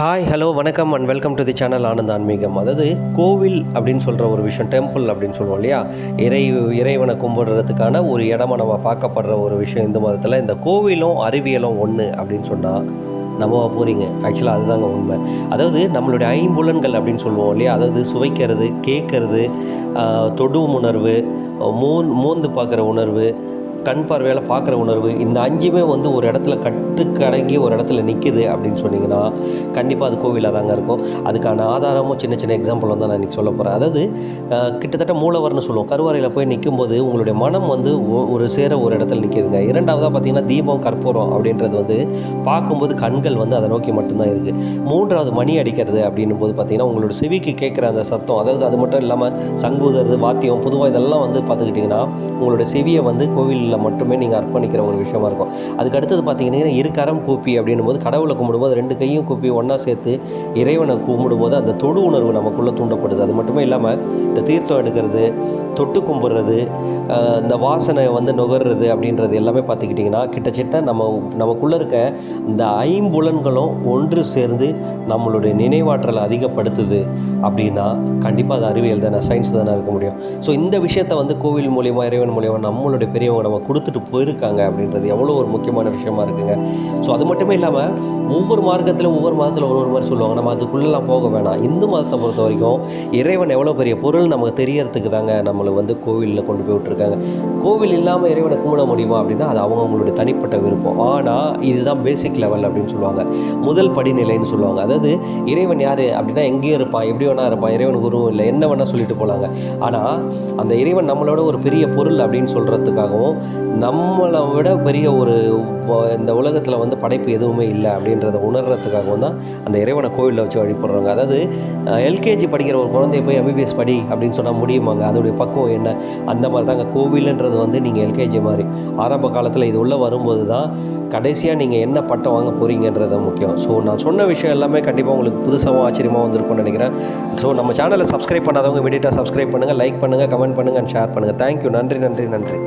Hi hello வணக்கம் and welcome to the channel Anand ஆன்மீகம். அதாவது கோவில் அப்படின்னு சொல்கிற ஒரு விஷயம், டெம்பிள் அப்படின்னு சொல்லுவோம் இல்லையா, இறைவனை கும்பிடுறதுக்கான ஒரு இடமா நம்ம பார்க்கப்படுற ஒரு விஷயம் இந்து மதத்தில். இந்த கோவிலும் அறிவியலும் ஒன்று அப்படின்னு சொன்னால் நம்ம போகிறீங்க. ஆக்சுவலாக அதுதாங்க உண்மை. அதாவது நம்மளுடைய ஐம்புலன்கள் அப்படின்னு சொல்லுவோம் இல்லையா, அதாவது சுவைக்கிறது, கேட்கறது, தொடும் உணர்வு, மோந்து பார்க்குற உணர்வு, கண் பார்வையால் பார்க்குற உணர்வு, இந்த அஞ்சுமே வந்து ஒரு இடத்துல கட்டுக்கடங்கி ஒரு இடத்துல நிற்கிது அப்படின்னு சொன்னிங்கன்னா கண்டிப்பாக அது கோவிலாக தாங்க இருக்கும். அதுக்கான ஆதாரமும் சின்ன சின்ன எக்ஸாம்பிள் வந்து நான் இன்றைக்கி சொல்ல போகிறேன். அதாவது கிட்டத்தட்ட மூலவர்னு சொல்லுவோம். கருவறையில் போய் நிற்கும்போது உங்களுடைய மனம் வந்து ஒரு சேர ஒரு இடத்துல நிற்கிதுங்க. இரண்டாவதாக பார்த்திங்கன்னா தீபம் கற்பூரம் அப்படின்றது வந்து பார்க்கும்போது கண்கள் வந்து அதை நோக்கி மட்டும்தான் இருக்குது. மூன்றாவது மணி அடிக்கிறது அப்படின்னும் போது பார்த்திங்கன்னா உங்களோட செவிக்கு கேட்குற அந்த சத்தம், அதாவது அது மட்டும் இல்லாமல் சங்கூதறது, வாத்தியம், பொதுவாக இதெல்லாம் வந்து பார்த்துக்கிட்டிங்கன்னா உங்களுடைய செவியை வந்து கோவில் மட்டுமே நீங்கள் அர்ப்பணிக்கிற ஒரு விஷயமா இருக்கும். அதுக்கு அடுத்தது பார்த்தீங்கன்னா இருக்கரம் கூப்பி அப்படின்னும் போது கடவுளை கும்பிடும்போது ரெண்டு கையும் கூப்பி ஒன்றா சேர்த்து இறைவனை கும்பிடும்போது அந்த தொடு உணர்வு நமக்குள்ளே தூண்டப்படுது. அது மட்டுமே இல்லாமல் இந்த தீர்த்தம் எடுக்கிறது, தொட்டு கும்பிட்றது, இந்த வாசனை வந்து நுகர்றது அப்படின்றது எல்லாமே பார்த்துக்கிட்டிங்கன்னா கிட்டத்தட்ட நமக்குள்ளே இருக்க இந்த ஐம்புலன்களும் ஒன்று சேர்ந்து நம்மளுடைய நினைவாற்றலை அதிகப்படுத்துது அப்படின்னா கண்டிப்பாக அது அறிவியல் தானே, சயின்ஸ் தானே இருக்க முடியும். ஸோ இந்த விஷயத்தை வந்து கோவில் மூலியமாக, இறைவன் மூலியமாக நம்மளுடைய பெரியவங்க நம்ம கொடுத்துட்டு போயிருக்காங்க அப்படின்றது எவ்வளோ ஒரு முக்கியமான விஷயமா இருக்குங்க. ஸோ அது மட்டுமே இல்லாமல் ஒவ்வொரு மார்க்கத்தில் ஒவ்வொரு மதத்தில் ஒரு மாதிரி சொல்லுவாங்க. நம்ம அதுக்குள்ளெல்லாம் போக வேணாம். இந்து மதத்தை பொறுத்த வரைக்கும் இறைவன் எவ்வளோ பெரிய பொருள் நமக்கு தெரியறதுக்கு தாங்க நம்மளை வந்து கோவிலில் கொண்டு போய் விட்டுருக்காங்க. கோவில் இல்லாமல் இறைவனை கும்பிட முடியுமா அப்படின்னா அது அவங்களுடைய தனிப்பட்ட விருப்பம். ஆனால் இதுதான் பேசிக் லெவல் அப்படின்னு சொல்லுவாங்க, முதல் படிநிலைன்னு சொல்லுவாங்க. அதாவது இறைவன் யார் அப்படின்னா எங்கேயும் இருப்பான், எப்படி வேணா இருப்பான், இறைவனுக்கு உருவம் இல்லை, என்ன வேணால் சொல்லிட்டு போகலாங்க. ஆனால் அந்த இறைவன் நம்மளோட ஒரு பெரிய பொருள் அப்படின்னு சொல்கிறதுக்காகவும் நம்மளை விட பெரிய ஒரு இந்த உலகத்தில் வந்து படைப்பு எதுவுமே இல்லை அப்படின்றத உணர்றதுக்காகவும் தான் அந்த இறைவனை கோவிலில் வச்சு வழிபடுறாங்க. அதாவது எல்கேஜி படிக்கிற ஒரு குழந்தைய போய் எம்பிபிஎஸ் படி அப்படின்னு சொன்னால் முடியுமாங்க? அதோடைய பக்குவம் என்ன? அந்த மாதிரி தாங்க கோவில்ன்றது வந்து நீங்கள் எல்கேஜி மாதிரி ஆரம்ப காலத்தில் இது உள்ளே வரும்போது தான் கடைசியாக நீங்கள் என்ன பட்டம் வாங்க போகிறீங்கன்றது முக்கியம். ஸோ நான் சொன்ன விஷயம் எல்லாமே கண்டிப்பாக உங்களுக்கு புதுசாகவும் ஆச்சரியமாக வந்திருக்கும்னு நினைக்கிறேன். ஸோ நம்ம சேனலை சப்ஸ்கிரைப் பண்ணாதவங்க இமீடியட்டாக சப்ஸ்கிரைப் பண்ணுங்கள், லைக் பண்ணுங்கள், கமெண்ட் பண்ணுங்கள் அண்ட் ஷேர் பண்ணுங்கள். தேங்க்யூ. நன்றி.